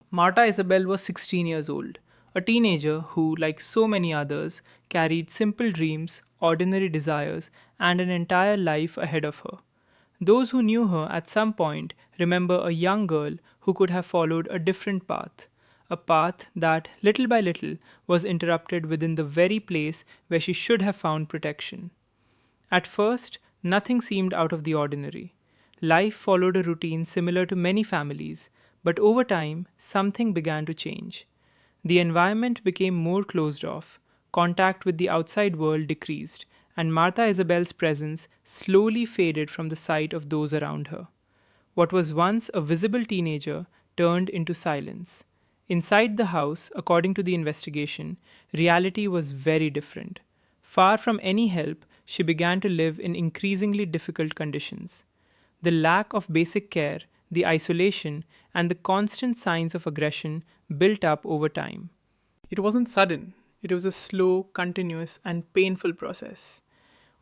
Marta Isabele was 16 years old, a teenager who, like so many others, carried simple dreams, ordinary desires, and an entire life ahead of her. Those who knew her at some point remember a young girl who could have followed a different path, a path that, little by little, was interrupted within the very place where she should have found protection. At first, nothing seemed out of the ordinary. Life followed a routine similar to many families, but over time, something began to change. The environment became more closed off, contact with the outside world decreased, and Martha Isabel's presence slowly faded from the sight of those around her. What was once a visible teenager turned into silence. Inside the house, according to the investigation, reality was very different. Far from any help, she began to live in increasingly difficult conditions. The lack of basic care, the isolation, and the constant signs of aggression built up over time. It wasn't sudden, it was a slow, continuous, and painful process.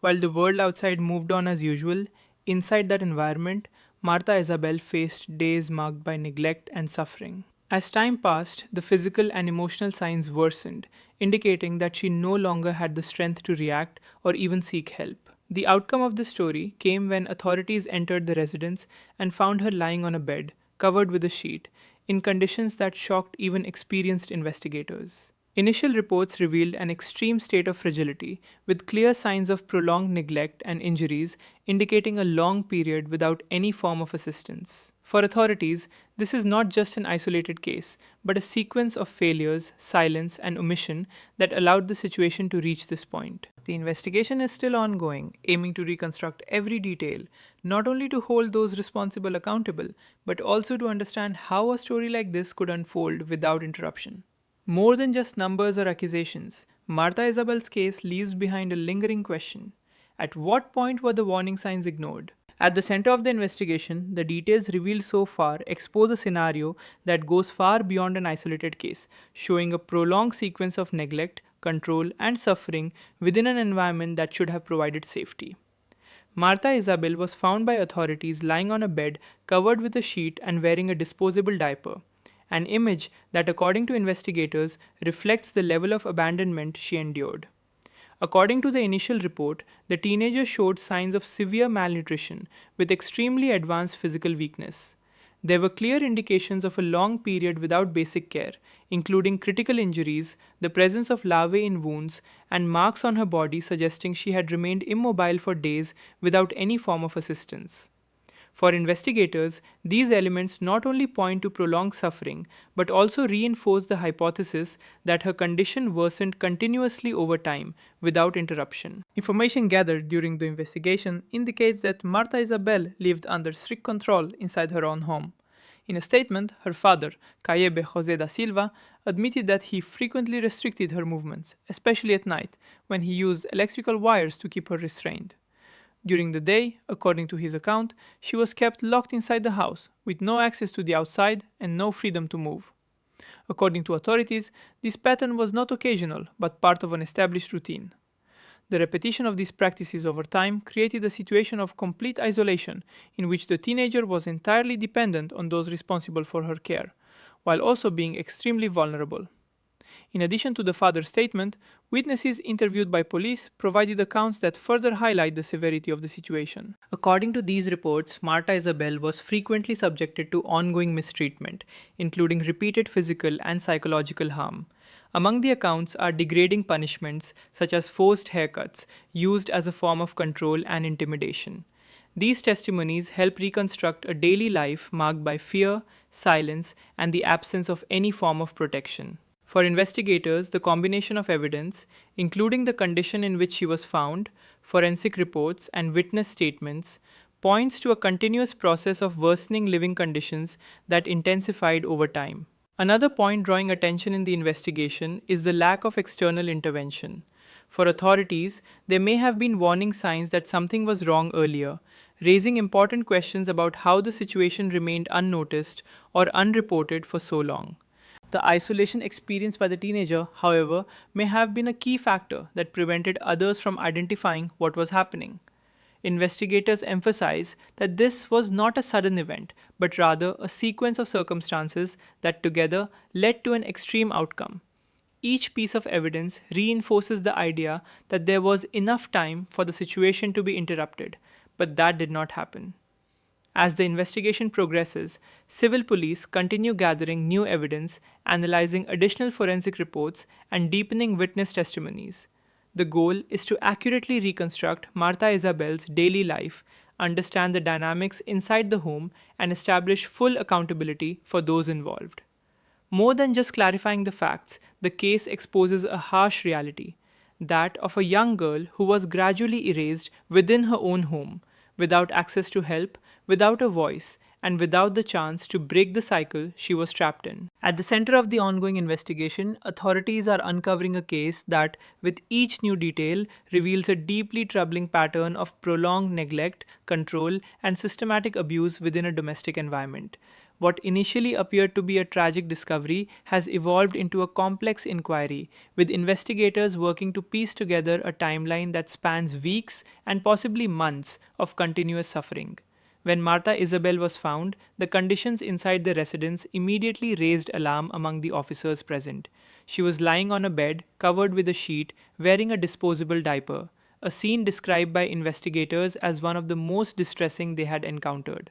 While the world outside moved on as usual, inside that environment, Martha Isabel faced days marked by neglect and suffering. As time passed, the physical and emotional signs worsened, indicating that she no longer had the strength to react or even seek help. The outcome of the story came when authorities entered the residence and found her lying on a bed, covered with a sheet, in conditions that shocked even experienced investigators. Initial reports revealed an extreme state of fragility, with clear signs of prolonged neglect and injuries indicating a long period without any form of assistance. For authorities, this is not just an isolated case, but a sequence of failures, silence, and omission that allowed the situation to reach this point. The investigation is still ongoing, aiming to reconstruct every detail, not only to hold those responsible accountable, but also to understand how a story like this could unfold without interruption. More than just numbers or accusations, Martha Isabel's case leaves behind a lingering question. At what point were the warning signs ignored? At the center of the investigation, the details revealed so far expose a scenario that goes far beyond an isolated case, showing a prolonged sequence of neglect, control, and suffering within an environment that should have provided safety. Martha Isabel was found by authorities lying on a bed covered with a sheet and wearing a disposable diaper, an image that, according to investigators, reflects the level of abandonment she endured. According to the initial report, the teenager showed signs of severe malnutrition with extremely advanced physical weakness. There were clear indications of a long period without basic care, including critical injuries, the presence of larvae in wounds, and marks on her body suggesting she had remained immobile for days without any form of assistance. For investigators, these elements not only point to prolonged suffering, but also reinforce the hypothesis that her condition worsened continuously over time without interruption. Information gathered during the investigation indicates that Marta Isabel lived under strict control inside her own home. In a statement, her father, Cayebe Jose da Silva, admitted that he frequently restricted her movements, especially at night, when he used electrical wires to keep her restrained. During the day, according to his account, she was kept locked inside the house, with no access to the outside and no freedom to move. According to authorities, this pattern was not occasional, but part of an established routine. The repetition of these practices over time created a situation of complete isolation in which the teenager was entirely dependent on those responsible for her care, while also being extremely vulnerable. In addition to the father's statement, witnesses interviewed by police provided accounts that further highlight the severity of the situation. According to these reports, Marta Isabel was frequently subjected to ongoing mistreatment, including repeated physical and psychological harm. Among the accounts are degrading punishments such as forced haircuts, used as a form of control and intimidation. These testimonies help reconstruct a daily life marked by fear, silence, and the absence of any form of protection. For investigators, the combination of evidence, including the condition in which she was found, forensic reports, and witness statements, points to a continuous process of worsening living conditions that intensified over time. Another point drawing attention in the investigation is the lack of external intervention. For authorities, there may have been warning signs that something was wrong earlier, raising important questions about how the situation remained unnoticed or unreported for so long. The isolation experienced by the teenager, however, may have been a key factor that prevented others from identifying what was happening. investigators emphasize that this was not a sudden event, but rather a sequence of circumstances that together led to an extreme outcome. Each piece of evidence reinforces the idea that there was enough time for the situation to be interrupted, but that did not happen. As the investigation progresses, civil police continue gathering new evidence, analyzing additional forensic reports, and deepening witness testimonies. The goal is to accurately reconstruct Marta Isabel's daily life, understand the dynamics inside the home, and establish full accountability for those involved. More than just clarifying the facts, the case exposes a harsh reality, that of a young girl who was gradually erased within her own home, without access to help, without a voice, and without the chance to break the cycle she was trapped in. At the center of the ongoing investigation, authorities are uncovering a case that, with each new detail, reveals a deeply troubling pattern of prolonged neglect, control, and systematic abuse within a domestic environment. What initially appeared to be a tragic discovery has evolved into a complex inquiry, with investigators working to piece together a timeline that spans weeks and possibly months of continuous suffering. When Marta Isabel was found, the conditions inside the residence immediately raised alarm among the officers present. She was lying on a bed, covered with a sheet, wearing a disposable diaper, a scene described by investigators as one of the most distressing they had encountered.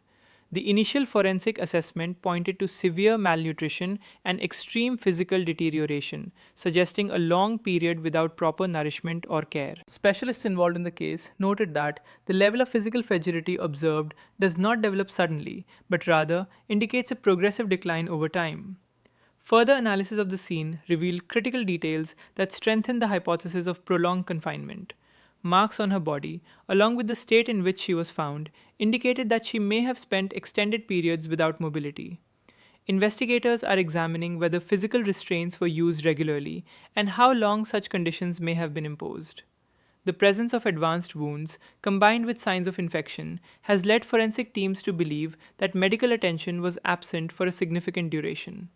The initial forensic assessment pointed to severe malnutrition and extreme physical deterioration, suggesting a long period without proper nourishment or care. Specialists involved in the case noted that the level of physical fragility observed does not develop suddenly, but rather indicates a progressive decline over time. Further analysis of the scene revealed critical details that strengthen the hypothesis of prolonged confinement. Marks on her body, along with the state in which she was found, indicated that she may have spent extended periods without mobility. Investigators are examining whether physical restraints were used regularly and how long such conditions may have been imposed. The presence of advanced wounds, combined with signs of infection, has led forensic teams to believe that medical attention was absent for a significant duration.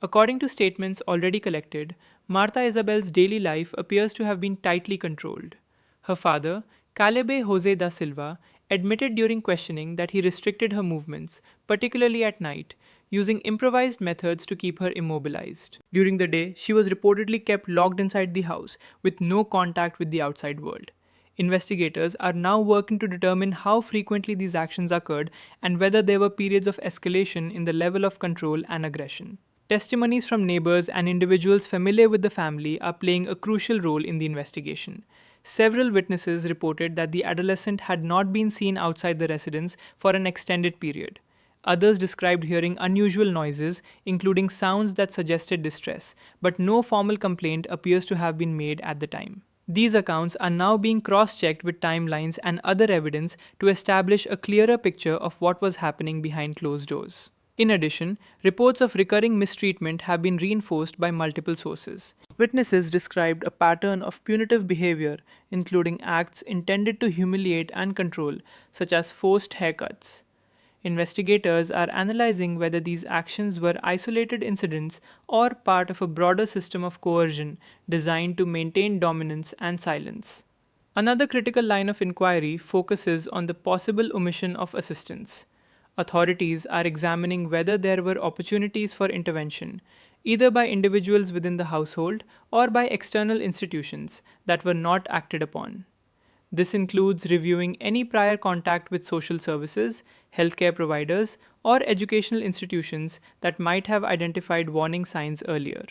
According to statements already collected, Marta Isabel's daily life appears to have been tightly controlled. Her father, Calebe Jose da Silva, admitted during questioning that he restricted her movements, particularly at night, using improvised methods to keep her immobilized. During the day, she was reportedly kept locked inside the house with no contact with the outside world. Investigators are now working to determine how frequently these actions occurred and whether there were periods of escalation in the level of control and aggression. Testimonies from neighbors and individuals familiar with the family are playing a crucial role in the investigation. Several witnesses reported that the adolescent had not been seen outside the residence for an extended period. Others described hearing unusual noises, including sounds that suggested distress, but no formal complaint appears to have been made at the time. These accounts are now being cross-checked with timelines and other evidence to establish a clearer picture of what was happening behind closed doors. In addition, reports of recurring mistreatment have been reinforced by multiple sources. Witnesses described a pattern of punitive behavior, including acts intended to humiliate and control, such as forced haircuts. Investigators are analyzing whether these actions were isolated incidents or part of a broader system of coercion designed to maintain dominance and silence. Another critical line of inquiry focuses on the possible omission of assistance. Authorities are examining whether there were opportunities for intervention, either by individuals within the household or by external institutions, that were not acted upon. This includes reviewing any prior contact with social services, healthcare providers, or educational institutions that might have identified warning signs earlier.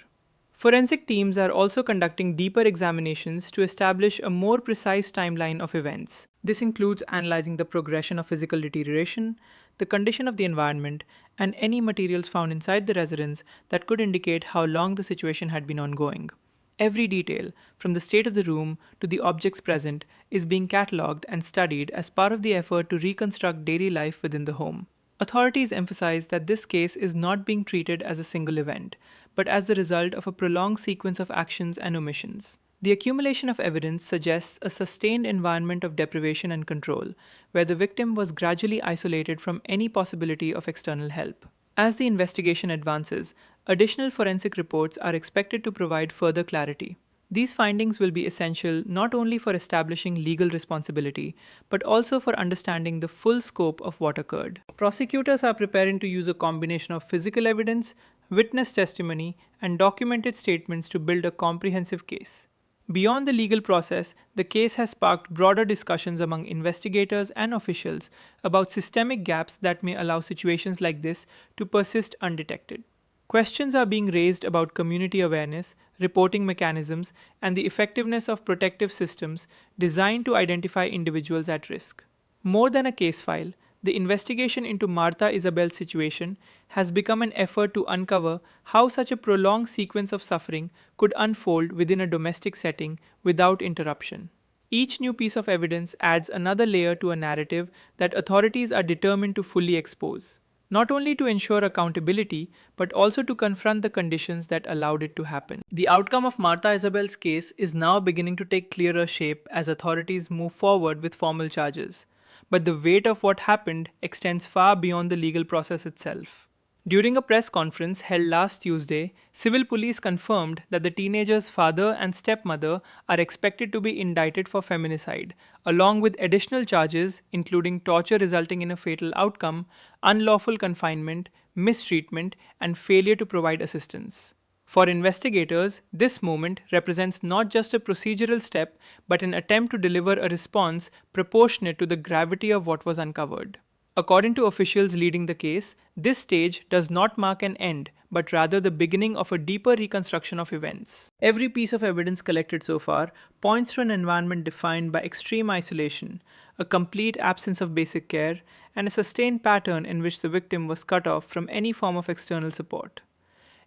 Forensic teams are also conducting deeper examinations to establish a more precise timeline of events. This includes analyzing the progression of physical deterioration, the condition of the environment, and any materials found inside the residence that could indicate how long the situation had been ongoing. Every detail, from the state of the room to the objects present, is being catalogued and studied as part of the effort to reconstruct daily life within the home. Authorities emphasize that this case is not being treated as a single event, but as the result of a prolonged sequence of actions and omissions. The accumulation of evidence suggests a sustained environment of deprivation and control, where the victim was gradually isolated from any possibility of external help. As the investigation advances, additional forensic reports are expected to provide further clarity. These findings will be essential not only for establishing legal responsibility, but also for understanding the full scope of what occurred. Prosecutors are preparing to use a combination of physical evidence, witness testimony, and documented statements to build a comprehensive case. Beyond the legal process, the case has sparked broader discussions among investigators and officials about systemic gaps that may allow situations like this to persist undetected. Questions are being raised about community awareness, reporting mechanisms, and the effectiveness of protective systems designed to identify individuals at risk. More than a case file, the investigation into Marta Isabel's situation has become an effort to uncover how such a prolonged sequence of suffering could unfold within a domestic setting without interruption. Each new piece of evidence adds another layer to a narrative that authorities are determined to fully expose, not only to ensure accountability, but also to confront the conditions that allowed it to happen. The outcome of Marta Isabel's case is now beginning to take clearer shape as authorities move forward with formal charges. But the weight of what happened extends far beyond the legal process itself. During a press conference held last Tuesday, civil police confirmed that the teenager's father and stepmother are expected to be indicted for feminicide, along with additional charges including torture resulting in a fatal outcome, unlawful confinement, mistreatment, and failure to provide assistance. For investigators, this moment represents not just a procedural step, but an attempt to deliver a response proportionate to the gravity of what was uncovered. According to officials leading the case, this stage does not mark an end, but rather the beginning of a deeper reconstruction of events. Every piece of evidence collected so far points to an environment defined by extreme isolation, a complete absence of basic care, and a sustained pattern in which the victim was cut off from any form of external support.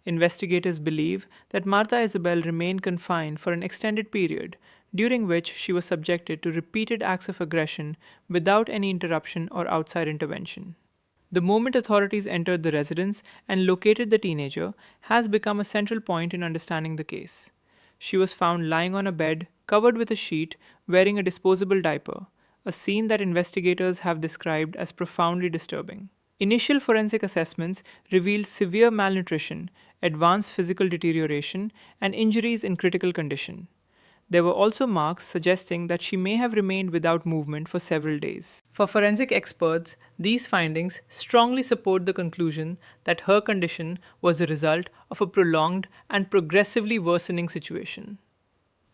Investigators believe that Marta Isabel remained confined for an extended period, during which she was subjected to repeated acts of aggression without any interruption or outside intervention. The moment authorities entered the residence and located the teenager has become a central point in understanding the case. She was found lying on a bed, covered with a sheet, wearing a disposable diaper, a scene that investigators have described as profoundly disturbing. Initial forensic assessments revealed severe malnutrition, advanced physical deterioration, and injuries in critical condition. There were also marks suggesting that she may have remained without movement for several days. For forensic experts, these findings strongly support the conclusion that her condition was the result of a prolonged and progressively worsening situation.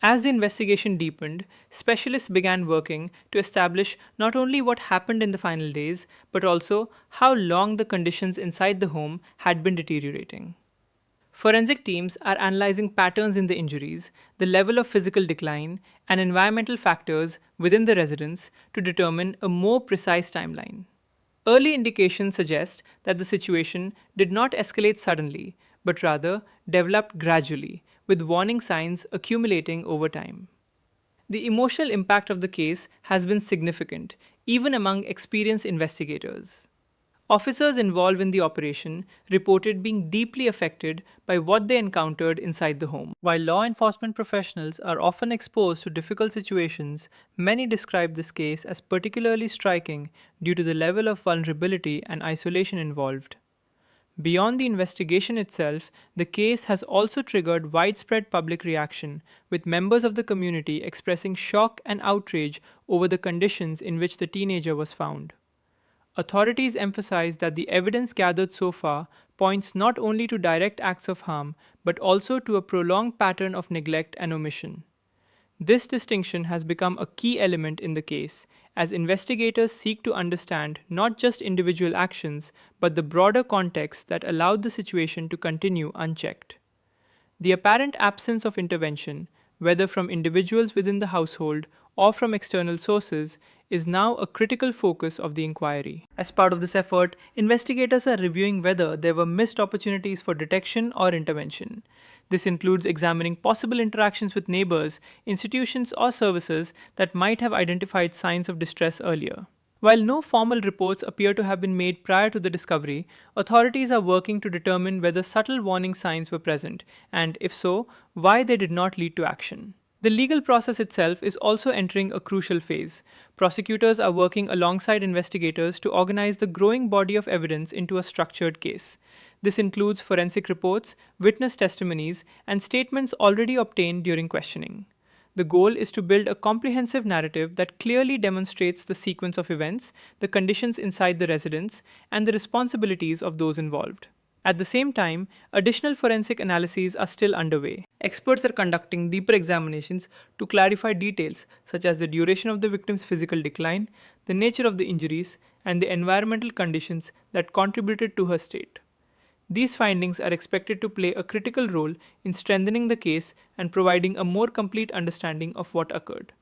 As the investigation deepened, specialists began working to establish not only what happened in the final days, but also how long the conditions inside the home had been deteriorating. Forensic teams are analyzing patterns in the injuries, the level of physical decline, and environmental factors within the residence to determine a more precise timeline. Early indications suggest that the situation did not escalate suddenly, but rather developed gradually, with warning signs accumulating over time. The emotional impact of the case has been significant, even among experienced investigators. Officers involved in the operation reported being deeply affected by what they encountered inside the home. While law enforcement professionals are often exposed to difficult situations, many describe this case as particularly striking due to the level of vulnerability and isolation involved. Beyond the investigation itself, the case has also triggered widespread public reaction, with members of the community expressing shock and outrage over the conditions in which the teenager was found. Authorities emphasize that the evidence gathered so far points not only to direct acts of harm, but also to a prolonged pattern of neglect and omission. This distinction has become a key element in the case, as investigators seek to understand not just individual actions, but the broader context that allowed the situation to continue unchecked. The apparent absence of intervention, whether from individuals within the household or from external sources, is now a critical focus of the inquiry. As part of this effort, investigators are reviewing whether there were missed opportunities for detection or intervention. This includes examining possible interactions with neighbors, institutions, or services that might have identified signs of distress earlier. While no formal reports appear to have been made prior to the discovery, authorities are working to determine whether subtle warning signs were present, and if so, why they did not lead to action. The legal process itself is also entering a crucial phase. Prosecutors are working alongside investigators to organize the growing body of evidence into a structured case. This includes forensic reports, witness testimonies, and statements already obtained during questioning. The goal is to build a comprehensive narrative that clearly demonstrates the sequence of events, the conditions inside the residence, and the responsibilities of those involved. At the same time, additional forensic analyses are still underway. Experts are conducting deeper examinations to clarify details such as the duration of the victim's physical decline, the nature of the injuries, and the environmental conditions that contributed to her state. These findings are expected to play a critical role in strengthening the case and providing a more complete understanding of what occurred.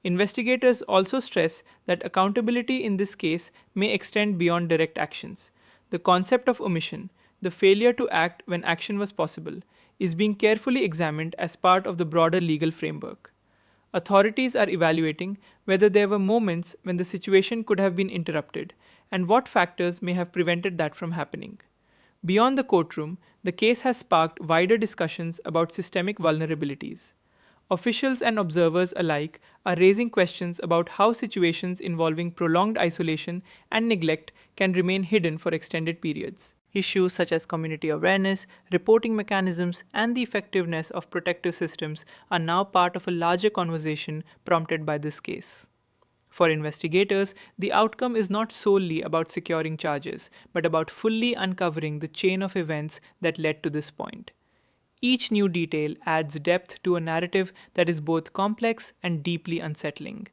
Investigators also stress that accountability in this case may extend beyond direct actions. The concept of omission, the failure to act when action was possible, is being carefully examined as part of the broader legal framework. Authorities are evaluating whether there were moments when the situation could have been interrupted and what factors may have prevented that from happening. Beyond the courtroom, the case has sparked wider discussions about systemic vulnerabilities. Officials and observers alike are raising questions about how situations involving prolonged isolation and neglect can remain hidden for extended periods. Issues such as community awareness, reporting mechanisms, and the effectiveness of protective systems are now part of a larger conversation prompted by this case. For investigators, the outcome is not solely about securing charges, but about fully uncovering the chain of events that led to this point. Each new detail adds depth to a narrative that is both complex and deeply unsettling.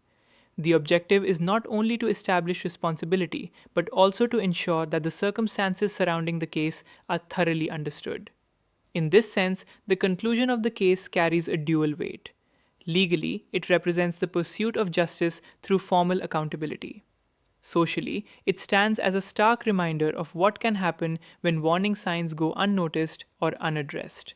The objective is not only to establish responsibility, but also to ensure that the circumstances surrounding the case are thoroughly understood. In this sense, the conclusion of the case carries a dual weight. Legally, it represents the pursuit of justice through formal accountability. Socially, it stands as a stark reminder of what can happen when warning signs go unnoticed or unaddressed.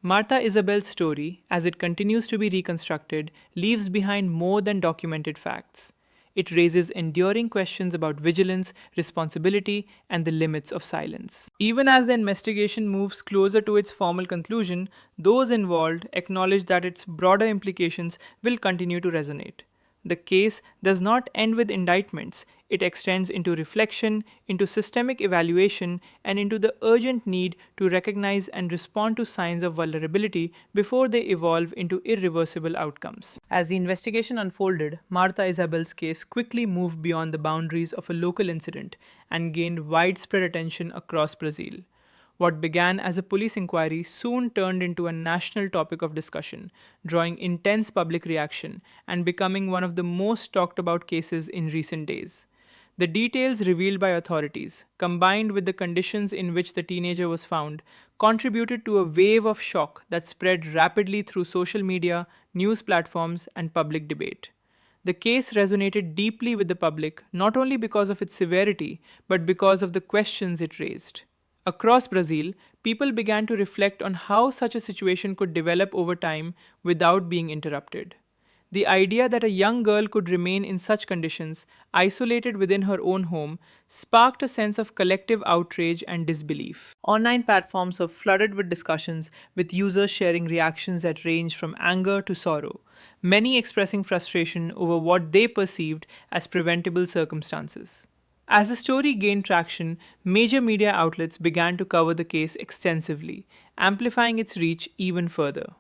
Marta Isabel's story, as it continues to be reconstructed, leaves behind more than documented facts. It raises enduring questions about vigilance, responsibility, and the limits of silence. Even as the investigation moves closer to its formal conclusion, those involved acknowledge that its broader implications will continue to resonate. The case does not end with indictments, it extends into reflection, into systemic evaluation, and into the urgent need to recognize and respond to signs of vulnerability before they evolve into irreversible outcomes. As the investigation unfolded, Marta Isabel's case quickly moved beyond the boundaries of a local incident and gained widespread attention across Brazil. What began as a police inquiry soon turned into a national topic of discussion, drawing intense public reaction and becoming one of the most talked about cases in recent days. The details revealed by authorities, combined with the conditions in which the teenager was found, contributed to a wave of shock that spread rapidly through social media, news platforms, and public debate. The case resonated deeply with the public not only because of its severity, but because of the questions it raised. Across Brazil, people began to reflect on how such a situation could develop over time without being interrupted. The idea that a young girl could remain in such conditions, isolated within her own home, sparked a sense of collective outrage and disbelief. Online platforms were flooded with discussions, with users sharing reactions that ranged from anger to sorrow, many expressing frustration over what they perceived as preventable circumstances. As the story gained traction, major media outlets began to cover the case extensively, amplifying its reach even further.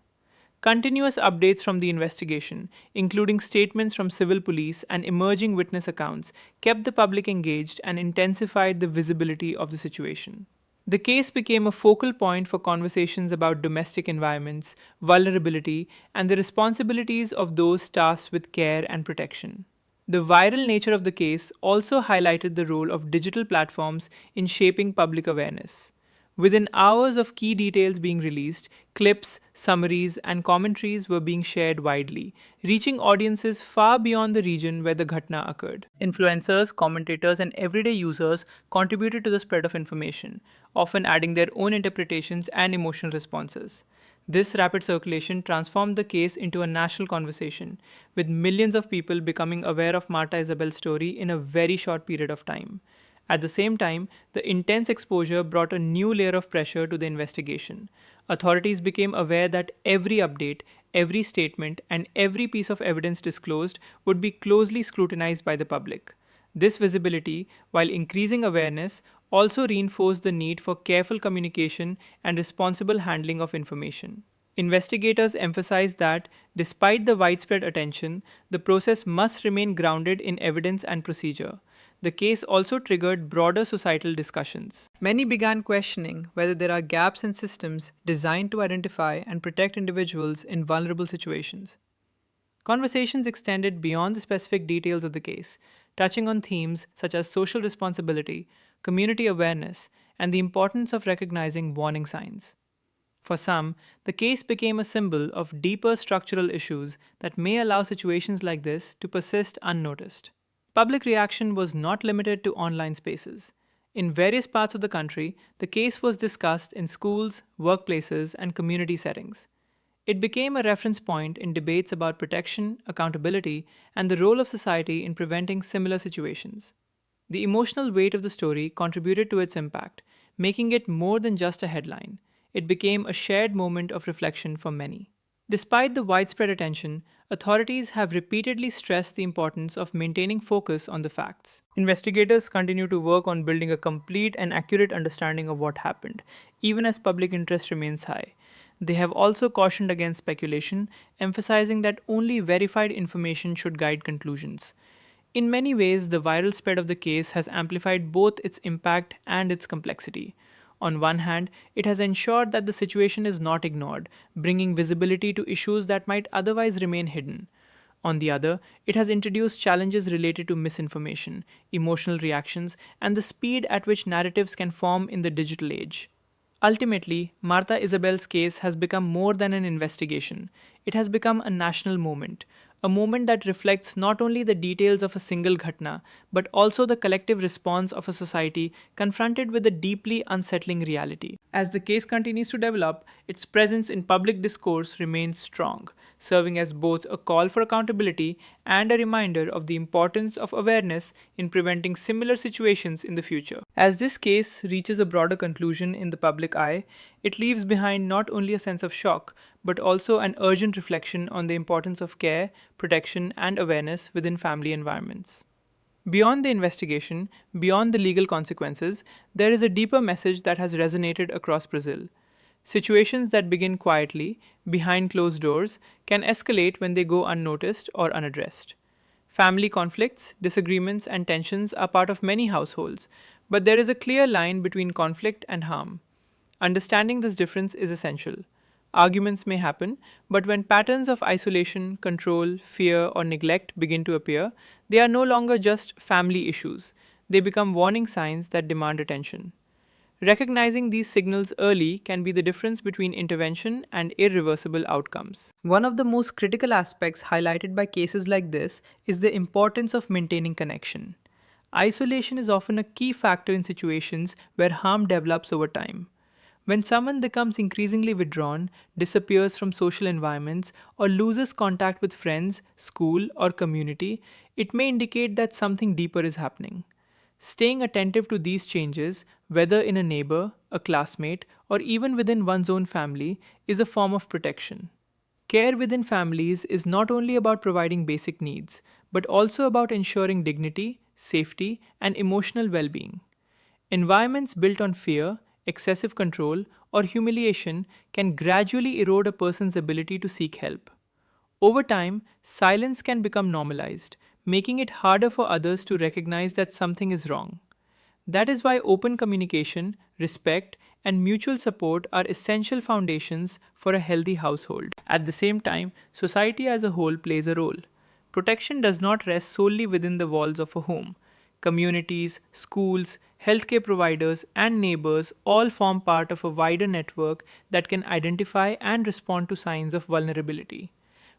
Continuous updates from the investigation, including statements from civil police and emerging witness accounts, kept the public engaged and intensified the visibility of the situation. The case became a focal point for conversations about domestic environments, vulnerability, and the responsibilities of those tasked with care and protection. The viral nature of the case also highlighted the role of digital platforms in shaping public awareness. Within hours of key details being released, clips, summaries, and commentaries were being shared widely, reaching audiences far beyond the region where the ghatna occurred. Influencers, commentators, and everyday users contributed to the spread of information, often adding their own interpretations and emotional responses. This rapid circulation transformed the case into a national conversation, with millions of people becoming aware of Marta Isabel's story in a very short period of time. At the same time, the intense exposure brought a new layer of pressure to the investigation. Authorities became aware that every update, every statement, and every piece of evidence disclosed would be closely scrutinized by the public. This visibility, while increasing awareness, also reinforced the need for careful communication and responsible handling of information. Investigators emphasized that, despite the widespread attention, the process must remain grounded in evidence and procedure. The case also triggered broader societal discussions. Many began questioning whether there are gaps in systems designed to identify and protect individuals in vulnerable situations. Conversations extended beyond the specific details of the case, touching on themes such as social responsibility, community awareness, and the importance of recognizing warning signs. For some, the case became a symbol of deeper structural issues that may allow situations like this to persist unnoticed. Public reaction was not limited to online spaces. In various parts of the country, the case was discussed in schools, workplaces, and community settings. It became a reference point in debates about protection, accountability, and the role of society in preventing similar situations. The emotional weight of the story contributed to its impact, making it more than just a headline. It became a shared moment of reflection for many. Despite the widespread attention, authorities have repeatedly stressed the importance of maintaining focus on the facts. Investigators continue to work on building a complete and accurate understanding of what happened, even as public interest remains high. They have also cautioned against speculation, emphasizing that only verified information should guide conclusions. In many ways, the viral spread of the case has amplified both its impact and its complexity. On one hand, it has ensured that the situation is not ignored, bringing visibility to issues that might otherwise remain hidden. On the other, it has introduced challenges related to misinformation, emotional reactions, and the speed at which narratives can form in the digital age. Ultimately, Marta Isabel's case has become more than an investigation. It has become a national moment, a moment that reflects not only the details of a single ghatna, but also the collective response of a society confronted with a deeply unsettling reality. As the case continues to develop, its presence in public discourse remains strong, serving as both a call for accountability and a reminder of the importance of awareness in preventing similar situations in the future. As this case reaches a broader conclusion in the public eye, it leaves behind not only a sense of shock, but also an urgent reflection on the importance of care, protection, and awareness within family environments. Beyond the investigation, beyond the legal consequences, there is a deeper message that has resonated across Brazil. Situations that begin quietly, behind closed doors, can escalate when they go unnoticed or unaddressed. Family conflicts, disagreements, and tensions are part of many households, but there is a clear line between conflict and harm. Understanding this difference is essential. Arguments may happen, but when patterns of isolation, control, fear, or neglect begin to appear, they are no longer just family issues. They become warning signs that demand attention. Recognizing these signals early can be the difference between intervention and irreversible outcomes. One of the most critical aspects highlighted by cases like this is the importance of maintaining connection. Isolation is often a key factor in situations where harm develops over time. When someone becomes increasingly withdrawn, disappears from social environments, or loses contact with friends, school, or community, it may indicate that something deeper is happening. Staying attentive to these changes, whether in a neighbor, a classmate, or even within one's own family, is a form of protection. Care within families is not only about providing basic needs, but also about ensuring dignity, safety, and emotional well being. Environments built on fear, excessive control, or humiliation can gradually erode a person's ability to seek help. Over time, silence can become normalized, making it harder for others to recognize that something is wrong. That is why open communication, respect, and mutual support are essential foundations for a healthy household. At the same time, society as a whole plays a role. Protection does not rest solely within the walls of a home. Communities, schools, healthcare providers, and neighbors all form part of a wider network that can identify and respond to signs of vulnerability.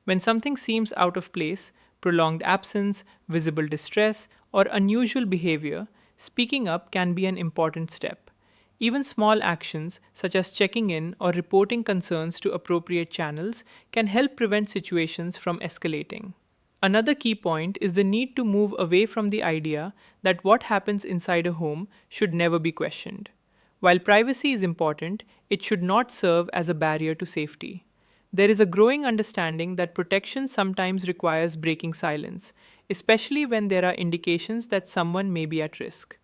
When something seems out of place, prolonged absence, visible distress, or unusual behavior, speaking up can be an important step. Even small actions, such as checking in or reporting concerns to appropriate channels, can help prevent situations from escalating. Another key point is the need to move away from the idea that what happens inside a home should never be questioned. While privacy is important, it should not serve as a barrier to safety. There is a growing understanding that protection sometimes requires breaking silence, especially when there are indications that someone may be at risk.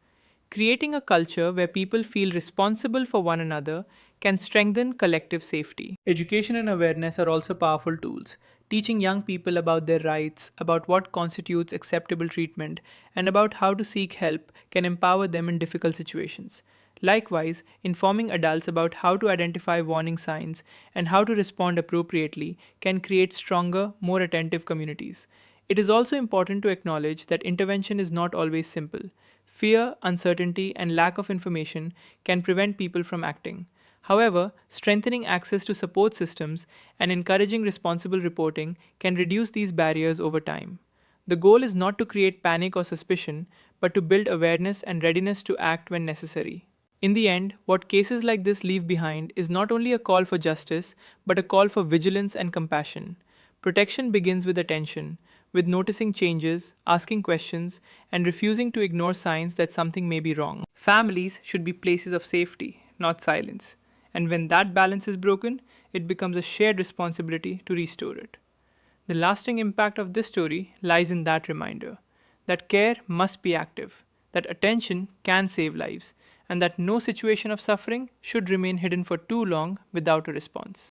Creating a culture where people feel responsible for one another can strengthen collective safety. Education and awareness are also powerful tools. Teaching young people about their rights, about what constitutes acceptable treatment, and about how to seek help can empower them in difficult situations. Likewise, informing adults about how to identify warning signs and how to respond appropriately can create stronger, more attentive communities. It is also important to acknowledge that intervention is not always simple. Fear, uncertainty, and lack of information can prevent people from acting. However, strengthening access to support systems and encouraging responsible reporting can reduce these barriers over time. The goal is not to create panic or suspicion, but to build awareness and readiness to act when necessary. In the end, what cases like this leave behind is not only a call for justice, but a call for vigilance and compassion. Protection begins with attention, with noticing changes, asking questions, and refusing to ignore signs that something may be wrong. Families should be places of safety, not silence. And when that balance is broken, it becomes a shared responsibility to restore it. The lasting impact of this story lies in that reminder that care must be active, that attention can save lives, and that no situation of suffering should remain hidden for too long without a response.